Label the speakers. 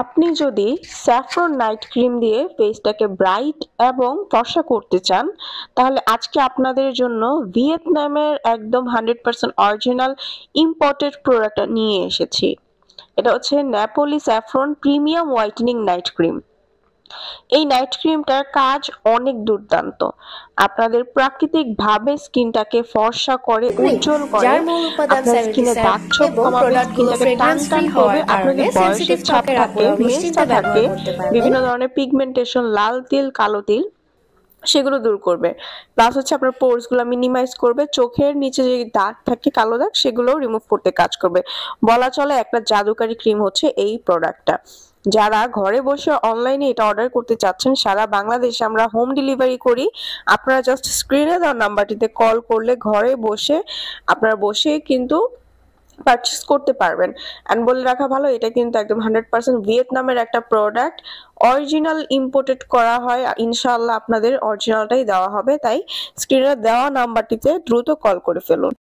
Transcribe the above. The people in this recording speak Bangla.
Speaker 1: আপনি যদি স্যাফরন নাইট ক্রিম দিয়ে ফেসটাকে ব্রাইট এবং ফর্সা করতে চান, তাহলে আজকে আপনাদের জন্য ভিয়েতনামের একদম 100% অরিজিনাল ইম্পোর্টেড প্রোডাক্টটা নিয়ে এসেছি। এটা হচ্ছে Napoli saffron premium whitening night cream. এই নাইট ক্রিমটার কাজ অনেক দুর্দান্ত। আপনাদের প্রাকৃতিকভাবে স্কিনটাকে ফর্সা করে, উজ্জ্বল করে,
Speaker 2: যার মূল উপাদান
Speaker 1: আপনার স্কিনে দাগ ছোপ
Speaker 2: এবং
Speaker 1: কমাবে,
Speaker 2: প্রোডাক্টগুলো
Speaker 1: স্কিনটাকে টান
Speaker 2: ফ্রেগ্রেন্স
Speaker 1: টান
Speaker 2: ফ্রি
Speaker 1: করবে।
Speaker 2: হওয়ার কারণে
Speaker 1: আপনাদের বয়সের
Speaker 2: সেনসিটিভ
Speaker 1: ছাপ
Speaker 2: ত্বকের
Speaker 1: থাকে,
Speaker 2: আপুরা
Speaker 1: মেস্তা
Speaker 2: নিশ্চিন্তে
Speaker 1: থাকে,
Speaker 2: ব্যবহার করতে পারবেন।
Speaker 1: বিভিন্ন ধরনের পিগমেন্টেশন, লাল তিল, কালো তিল, সেগুলো দূর করবে। প্লাস হচ্ছে আপনার পোরস গুলো মিনিমাইজ করবে, চোখের নিচে যে দাগ থাকে কালো দাগ সেগুলো রিমুভ করতে কাজ করবে। বলা চলে একটা জাদুকারী ক্রিম হচ্ছে এই প্রোডাক্টটা। যারা ঘরে বসে অনলাইনে এটা অর্ডার করতে চাচ্ছেন, সারা বাংলাদেশে আমরা হোম ডেলিভারি করি। আপনারা জাস্ট স্ক্রিনে দেওয়া নাম্বারটিতে কল করলে ঘরে বসে আপনারা বসে কিন্তু পারচেস করতে পারবেন। অ্যান্ড বলে রাখা ভালো, এটা কিন্তু একদম 100% ভিয়েতনামের একটা প্রোডাক্ট, অরিজিনাল ইম্পোর্টেড করা হয়। ইনশাআল্লাহ আপনাদের অরিজিনালটাই দেওয়া হবে, তাই স্ক্রিনে দেওয়া নাম্বারটিতে দ্রুত কল করে ফেলুন।